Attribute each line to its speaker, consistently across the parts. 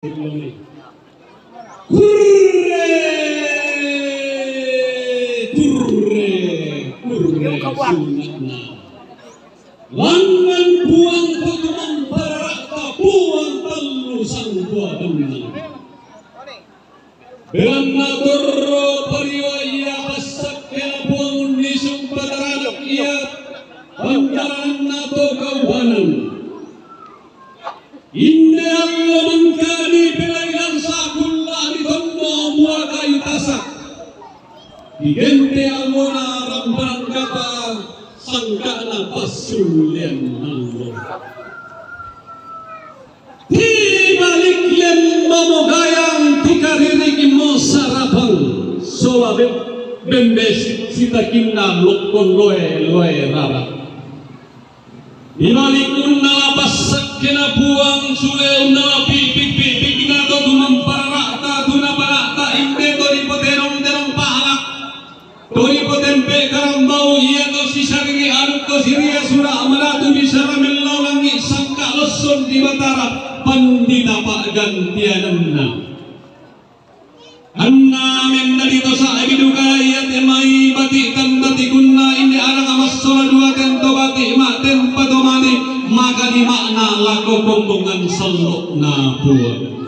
Speaker 1: Hurre! Sunatna. Langan buang tutumang parakta buang talu sang buah benang. Belanna torro pariwaya kasak kena buang unisung pataranak iya pantaran nato kawanan. Inde Allah mengkani pelayang sakulah di tondo buah kayu tasak. Digente amona rambarang kata sangkana pasulian nangor. Di balik lem mamogayang tikaririk mo sarapang soa bembes sitakin na lokon loe rara. Di balik unalapas sakena buang sule unala pipik na to tumamparakta tunaparakta inde to ipotenong pahalak. Tori potempe karambau iya to sisargi arut to siria surah amalatu bisara melaulangi sangka loson di batara pandita pak gantiananna anna menna di tosa ebiduka iya temai bati tandati kunna ini arang amas sola dua tento bati mak tempa domani maka di makna lako bombongan selok na buah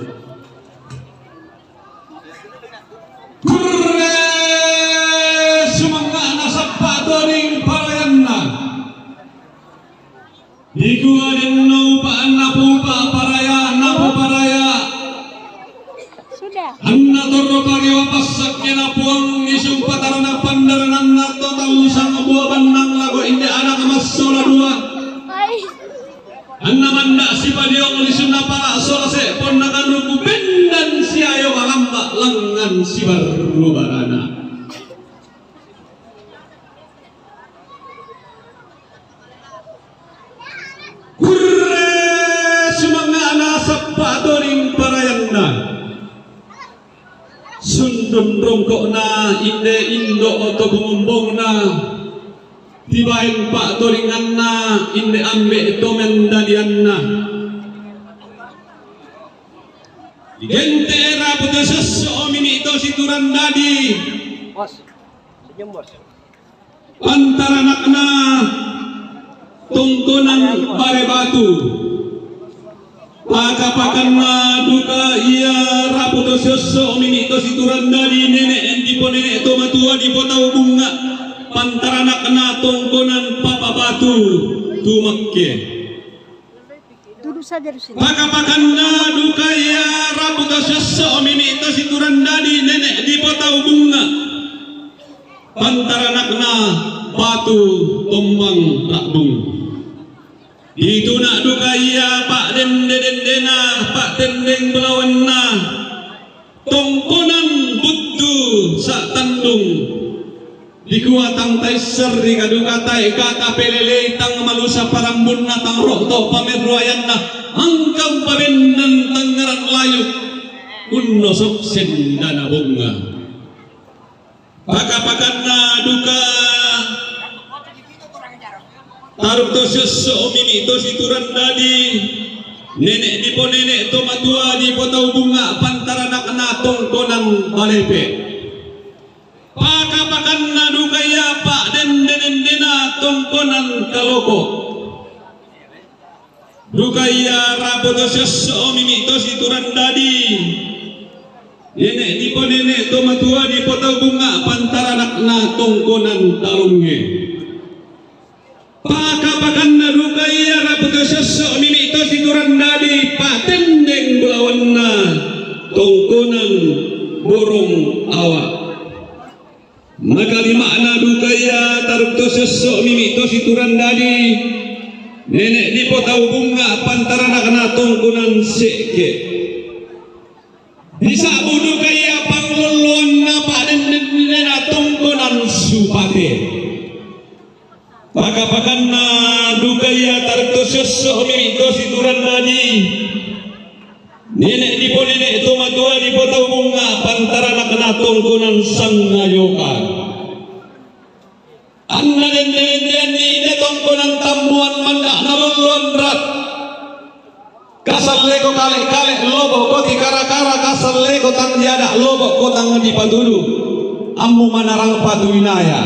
Speaker 1: Iku aden no pa napu pa paraya napu paraya.
Speaker 2: Sudah.
Speaker 1: Anna torro pari wapasak kena puang isung patarana pandaranan nato talusang buah bandang lago inde anak emas sola dua. Anna manda si padiong lisuna para sola se pondakan ruku bendan siayo alamba lengan si baru barana. Sundun rongkok na inde indo oto gumombong na tibain pak toringan na inde ambe tomen dadian na digente era putus omini ito situran dadi
Speaker 3: bos senyum bos
Speaker 1: antara anak na tongkonan bare batu pakapakan na duka iya raputo soso omini to situran dari nenek di po nenek to matua di po tau bunga pantaranak na tongkonan papa batu tumakke
Speaker 2: Duduk saja di sini.
Speaker 1: pakapakan na duka iya raputo soso omini to situran dari nenek di po tau bunga pantaranak na batu tombang rakbung. Itu nak duka iya pak dendena pak dendeng belawana tongkonan butu sak tandung dikuatang taiser di kaduka tai kata pelele tang malusa parambun na tang rokto pamerroyan na angkam pabendan tangaran layu unno soksen dana bunga pakapakan na duka taruk to seso omini to situran dadi nenek di po nenek to matua di po tau bunga pantaranak na tongkonan balepe pakapakan na dukaya pak dendena tongkonan kaloko dukaya rapo to seso omini to situran dadi nenek di po nenek to matua di po tau bunga pantaranak na tongkonan talunge pakapakan na rukaya raputo seso mimi ito situran dadi patendeng belawan na tongkonan burung awak maka di makna dukaya tarukto seso mimi ito situran dadi nenek di potau bunga pantaranak na tongkonan seke di sabu dukaya pangluluan na patendeng na tongkonan supate pakapakan na dukaya tarto seso mimito situran dadi nenek di po nenek to matua di po tau bunga pantaranak na tongkonan sang ngayoka anna den ni tongkonan tambuan mandak na luluan rat kasal leko kale lobo koti kotang diada lobok kotang di padulu ammu manarang paduinaya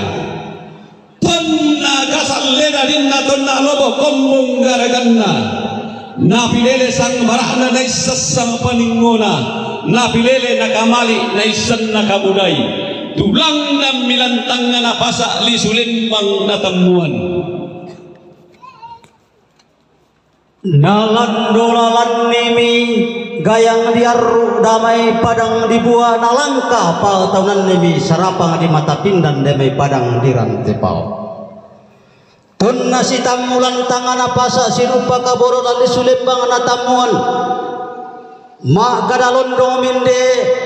Speaker 1: tonna gasal leda dinna tonna lobok kombong garaganna napilele sang marahna na isasang paningona napilele nakamali na isan nakabudai tulang na milantang na napasa lisulimbang natamuan
Speaker 3: Nalandolalan nimi gayang diaru damai padang dibuah nalangka pau tahunan nimi sarapang di mata pindan damai padang dirantepau tunna sitamulan tangan apasa sirupa kaboro lali sulembang natamuan ma gadalondo minde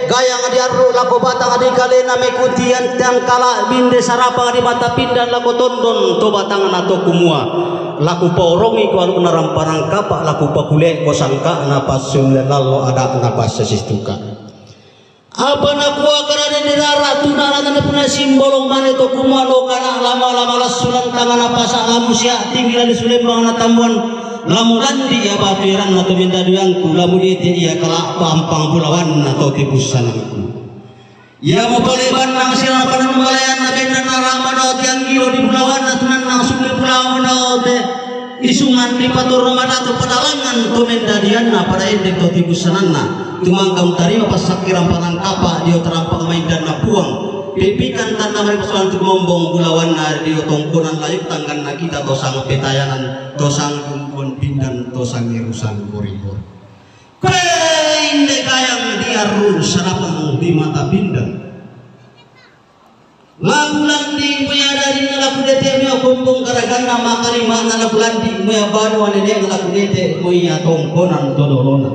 Speaker 3: gayang diaru lako batang di kalena mekutian tiang kala minde sarapang di mata pindan lako tondon to batang nato kumua laku paurongi ko anu naramparang kapak laku pakule ko sangka napas sulenalo ada napas sesistuka apa nakua karena dirara tunara na puna simbolong mane to kumano kana lama-lama lasulan tangan napas alamu sia tinggi di sulembang na tambuan lamu landi ya baturan na to minda duyangku lamu diete iya kala pampang pulawan na to tibusananku ya mo paleban nang sila panumalayan na benda narama na tiang gilo di pulawan na tunan nang sumli pulawan na te isungan di patur ramada to padalangan to mendadian na pada indek to tibusanan na tumangkam tarima pas sakiram panang kapa dio terampang main dan na puang pipikan tanda may pasuan tumombong bulawan na dio tongkonan layuk tanggan na kita to sang petayanan to sang kumpon pindan to sang irusan koridor Inde kayang diarur sarapang di mata pindan labulan di menyadari labu dete mea kumpung karagan nama karima labulan di mea baru anene labu dete mea tongkonan todolona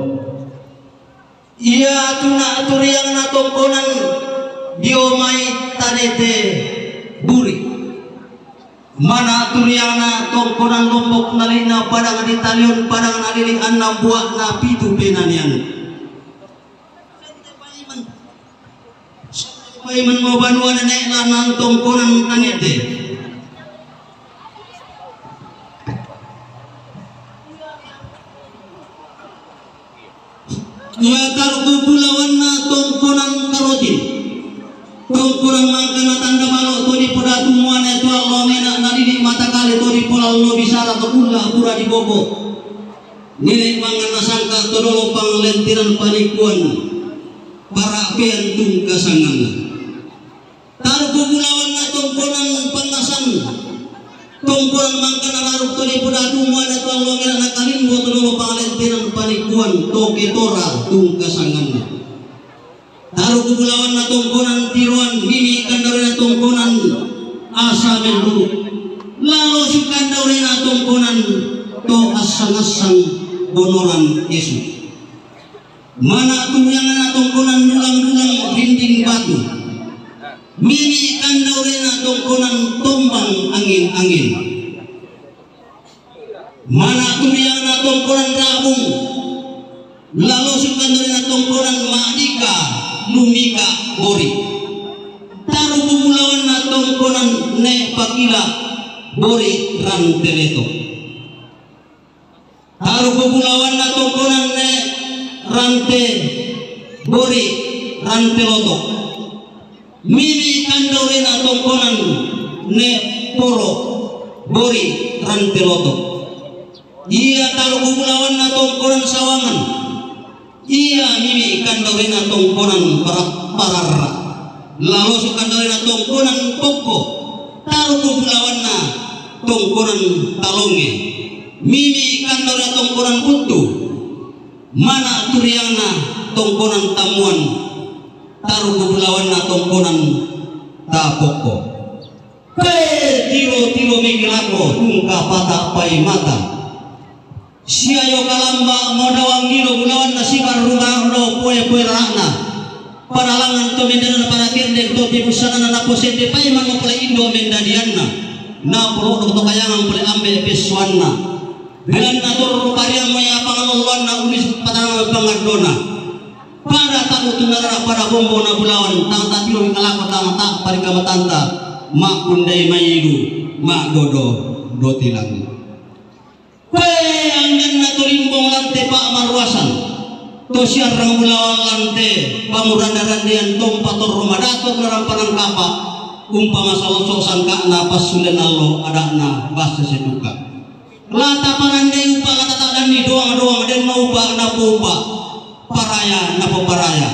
Speaker 3: iya tuna turiang na tongkonan diomai tadete buri mana turiana tongkonan lombok nalina padang di talion padang alili anna buah na pitu penanian paiman mo banua na nang tongkonan nanete ya kargo bulawan na tongkonan karotin tongkonan mangka na tanda malo to di podatu muane to Allah mena nalili mata kali to di pulau lo bisara to pula pura di bobo nilai mangan nasangka to dolo panglentiran panikuan para pentung kasangan targo bulawan na tongkonan pangasan tongkonan mangka na laruk to di podatu muane to Allah mena nakalin to dolo panglentiran panikuan to ketora tung kasangan taruh kebulawan na tongkonan tiruan mimi kandore na tongkonan asa mendulu lalu sukandore na tongkonan to asang-asang bonoran Yesu mana tunjangan na tongkonan dulang-dulang dinding batu mimi kandore na tongkonan tombang angin-angin mana tunjangan na tongkonan rabung lalu sukandore na tongkonan madika lumika bori taruh bumulawan na tongkonan ne pakila bori ranteleto taruh bumulawan na tongkonan ne rante bori ranteloto mini kandore na tongkonan ne poro bori ranteloto iya taruh bumulawan na tongkonan sawangan iya mimi kandawena tongkonan pararra lalu sukandawena tongkonan poko taruh bulawan na tongkonan talonge mimi kandawena tongkonan putu mana turiana tongkonan tamuan taruh bulawan na tongkonan tapoko tilo migilako tungka pata pai mata siayo kalamba modawang gilo bulawan na sibar rumah no poe rana panalangan to mendana para kende to tibusana na posente paiman mo pala indo mendadianna na pro to kayangan pala ambe peswanna bilan na tur pariang maya pangaluluan na ulis patanang pangardona para tamu tunara para bombo na bulawan tang tatilo kalako tang tak parikamatanta ma kundai mayilu ma godo dotilang anggan na tulimbong lante pa marwasan to siarang ulawang lante pamurandarandian tompator rumah dato larang panangkapa umpama sawososan kakna pasulen allo adakna basa seduka lata panandai upa kata tak ni doang dan mau upa na upa paraya na paraya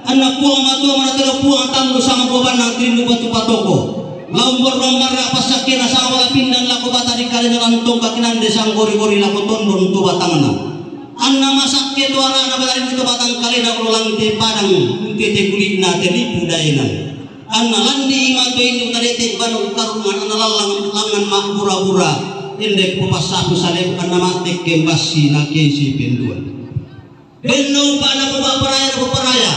Speaker 3: anak puang matua mana tera puang tanggu sama koban nanti nuba tu patoko lambor ra pasakira sama pindan lako bata di kali dengan tongka kinan desang gori lako tondon tu batangna anna masak ke tu ana bari tu batang kali na ulang te padang te kulit na te lipu dainan anna landi iman tu ini tarete banu karuman anna langan mak pura-pura indek papasaku salem anna matek ke basi na kesi penduan benno pada paraya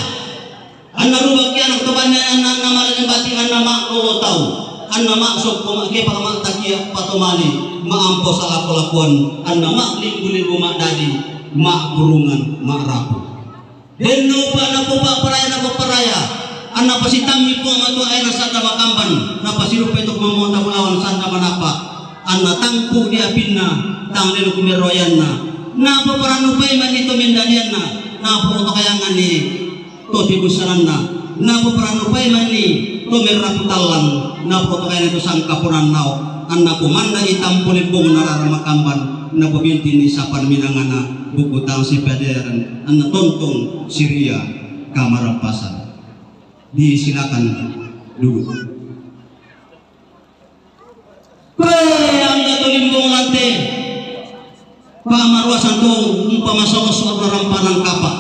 Speaker 3: anna rubak yang to banana anna malan bati anna mak lo tahu anna mak sok ko ke pakamak takia patomali maampo salah kelakuan anna mak limbuli rumah dadi mak burungan mak rapu denno pa na paraya anna pasitami po matu ay nasanda makamban na pasirup ito mamonta mulawan sanda manapa anna tangku dia pinna tang lelo kumeroyan na paparano pay man ito mendalian na po kayangan ni to tibusanan na paparano pay man ni to meraputalan na po kayangan ito sang kapunan nao anna pumanda itampulin pong nararamakamban na pabinti ni sapan minangana buku tang si padaran anna tontong Syria Kamarampasan disilakan dulu anda tulimbong lante pamarwasan tong umpama sokos rampanan kapa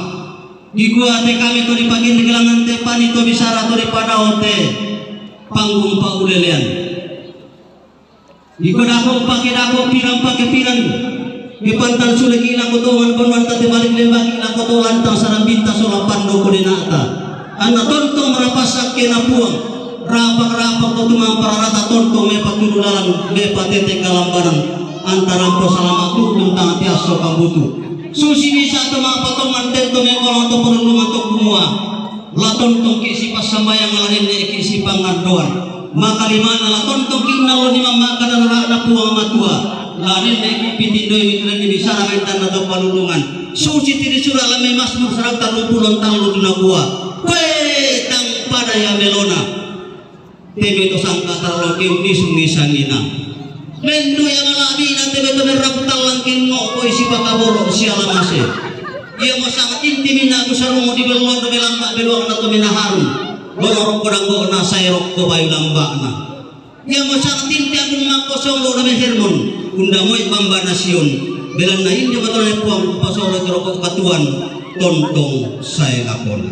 Speaker 3: di gua te kami to di pagi di gelangan te pani to bisara to di pada ote panggung paulelian iko dako pakai dako pirang pakai pirang di pantan sulit ilang kotongan konwan tadi balik lembagi ilang kotongan lantang sarang bintas sola pando kodinata anak tontong merapasak kena puang rapak to tumang pararata tontong mepat tulu dalam mepat tete kalambaran antara po salamat tentang tiaso kambutu susi bisa tumang patongan tento mekolong to perlungan to kumua latontong kisi pasambayang alanin kisi pangardoan maka limana la tontong kinna lo ni mamma kana na puang matua larin neki pitindo mitran ni bisara mentan na to palulungan suci tiri sura lame masmur sarang tarupulon talu duna gua we tang pada ya melona tebe to sangka tarlo ke unisung nisangina mendo yang alabi na tebe to meraputal langkin ngo ko isi pakaboro siala mase ia mo sangat intimin na kusarungo di belon do belamba beluang na to minaharum lorong kodang go na sayrok ko bayu lamba na ia mo sangat inti akong makosong lo na hermon unda mo ibamba nasyon belan na hindi ba to puang pasolo ko katuan tontong say lakon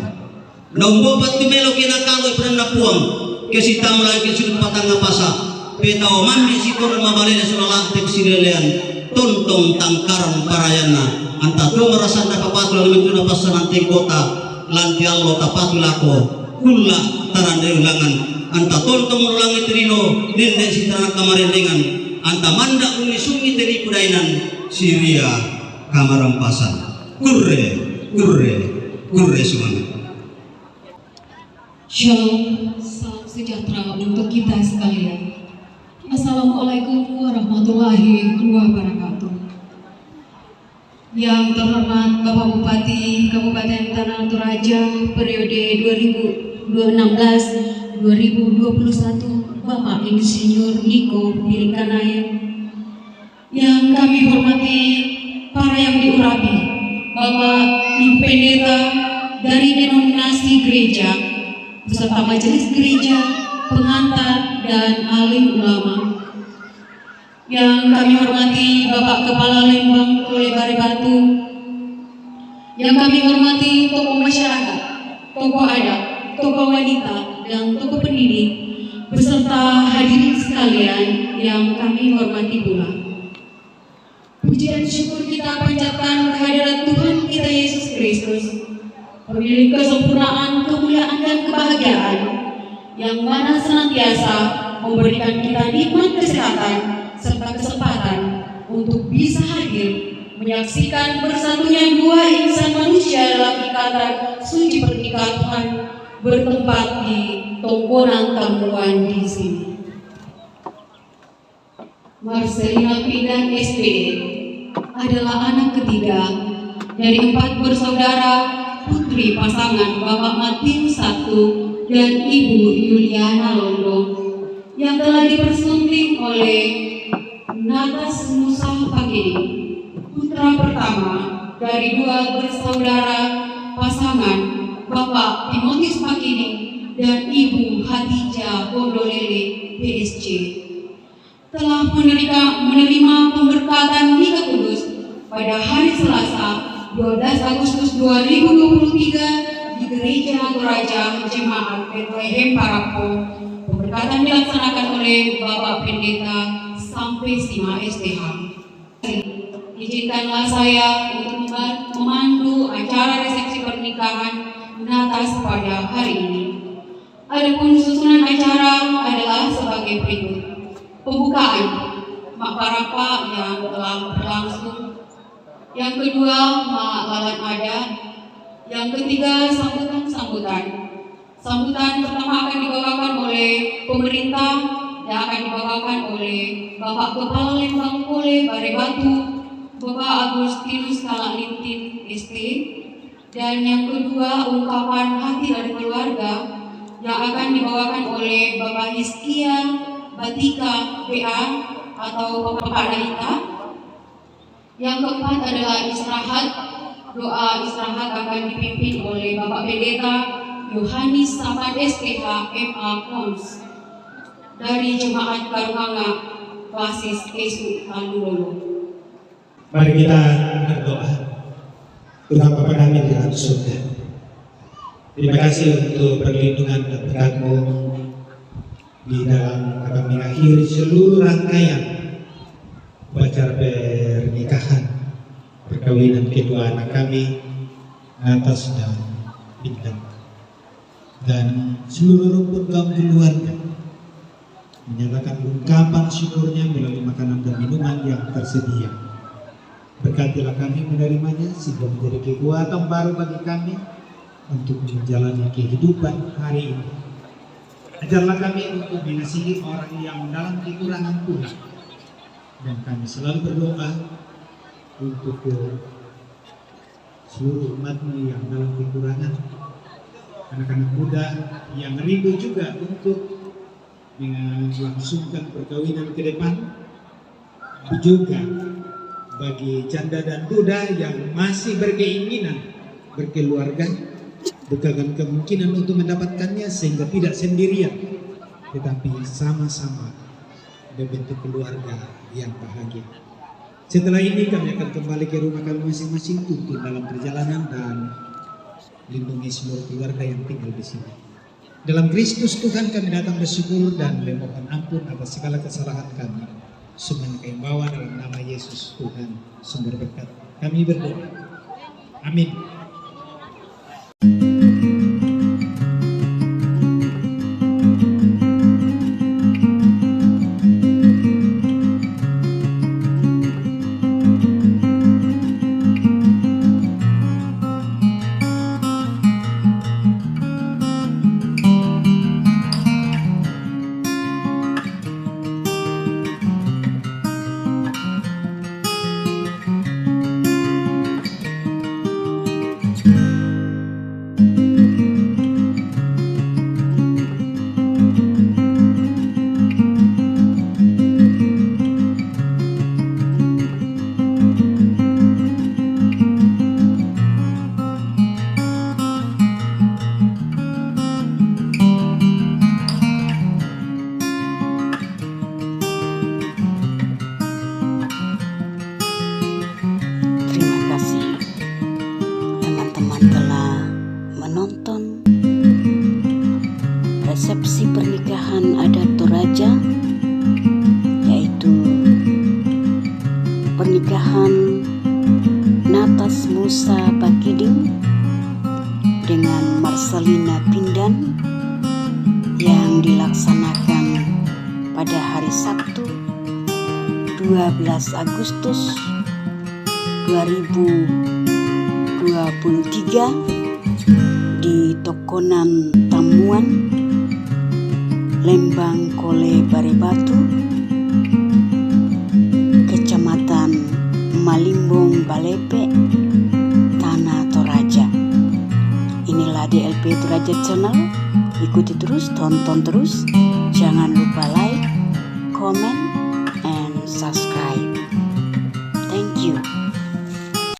Speaker 3: nombo pat tumelo kinakagoy pran na puang kasi tamo lagi sud patang pasa petao man si ko mabalena sa lantek silelean tontong tangkaran parayana anta to marasan na papatol na na pasanan kota lanti allo tapatulako kulla taranda ulangan anta tontong ulangi trino dende sitana kamarendengan anta manda unisungi teri pudainan Syria Kamarampasan kurre semangat.
Speaker 4: Shalom, salam sejahtera untuk kita sekalian. Assalamualaikum warahmatullahi wabarakatuh. Yang terhormat Bapak Bupati Kabupaten Tanah Toraja periode 2016-2021 Bapak Insinyur Niko Piringkanaya. Yang kami hormati para yang diurapi Bapak Ibu Pendeta dari denominasi gereja beserta majelis gereja, pengantar dan alim ulama. Yang kami hormati Bapak Kepala Lembang Kolebare Batu. Yang kami hormati tokoh masyarakat, tokoh adat, tokoh wanita, dan tokoh pendidik beserta hadirin sekalian yang kami hormati pula. Puji dan syukur kita panjatkan kehadirat Tuhan kita Yesus Kristus, pemilik kesempurnaan, kemuliaan dan kebahagiaan, yang mana senantiasa memberikan kita nikmat kesehatan serta kesempatan untuk bisa hadir menyaksikan bersatunya dua insan manusia dalam ikatan suci pernikahan bertempat di Tongkonan Tambuan di sini. Marcelina Pindan SPD adalah anak ketiga dari 4 bersaudara putri pasangan Bapak Matius I dan Ibu Yuliana Londo yang telah dipersunting oleh Natas Musa Pakini, putra pertama dari 2 bersaudara pasangan Bapak Timotius Pakini dan Ibu Hadijah Bondolele PSC, telah menerima pemberkatan nikah kudus pada hari Selasa 12 Agustus 2023 di Gereja Toraja Jemaat Bethlehem Parapo. Pemberkatan dilaksanakan oleh Bapak Pendeta Sampai Sima STH. Izinkanlah saya untuk memandu acara resepsi pernikahan Natas pada hari ini. Adapun susunan acara adalah sebagai berikut. Pembukaan Mak Parapa yang telah berlangsung. Yang kedua, Mak Lalan Ada. Yang ketiga, sambutan. Sambutan pertama akan dibawakan oleh pemerintah yang akan dibawakan oleh Bapak Kepala Lembang Pole Bare Batu, Bapak Agustinus Kalalintin ST. Dan yang kedua, ungkapan hati dari keluarga yang akan dibawakan oleh Bapak Hizkia Batika BA atau Bapak Dalita. Yang keempat adalah istirahat. Doa istirahat akan dipimpin oleh Bapak Pendeta Yohanes Samad STH MA Kons dari Jemaat Karunganga Klasis Kesu Tandulolo.
Speaker 5: Mari kita berdoa. Tuhan Bapa kami di dalam surga, terima kasih untuk perlindungan dan berkat-Mu di dalam kami mengakhiri seluruh rangkaian upacara pernikahan perkawinan kedua anak kami, Natas dan Pindan, dan seluruh rumpun kaum keluarga menyatakan ungkapan syukurnya melalui makanan dan minuman yang tersedia. Berkatilah kami menerimanya sehingga menjadi kekuatan baru bagi kami untuk menjalani kehidupan hari ini. Ajarlah kami untuk mengasihi orang yang dalam kekurangan Tuhan, dan kami selalu berdoa untuk seluruh umat-Mu yang dalam kekurangan, anak-anak muda yang rindu juga untuk melangsungkan perkawinan ke depan, juga bagi janda dan duda yang masih berkeinginan berkeluarga, bukakan kemungkinan untuk mendapatkannya sehingga tidak sendirian, tetapi sama-sama berbentuk keluarga yang bahagia. Setelah ini kami akan kembali ke rumah kami masing-masing untuk dalam perjalanan, dan lindungi seluruh keluarga yang tinggal di sini. Dalam Kristus Tuhan kami datang bersyukur dan memohon ampun atas segala kesalahan kami. Semuanya kami bawa dalam nama Yesus Tuhan sumber berkat. Kami berdoa. Amin.
Speaker 2: resepsi pernikahan adat Toraja, yaitu pernikahan Natas Musa Bakiding dengan Marcelina Pindan yang dilaksanakan pada hari Sabtu 12 Agustus 2023 di Tokonan Tamuan, Lembang Kole Bare Batu, Kecamatan Malimbong Balepe, DLP Derajat Channel. Ikuti terus, tonton terus. Jangan lupa like,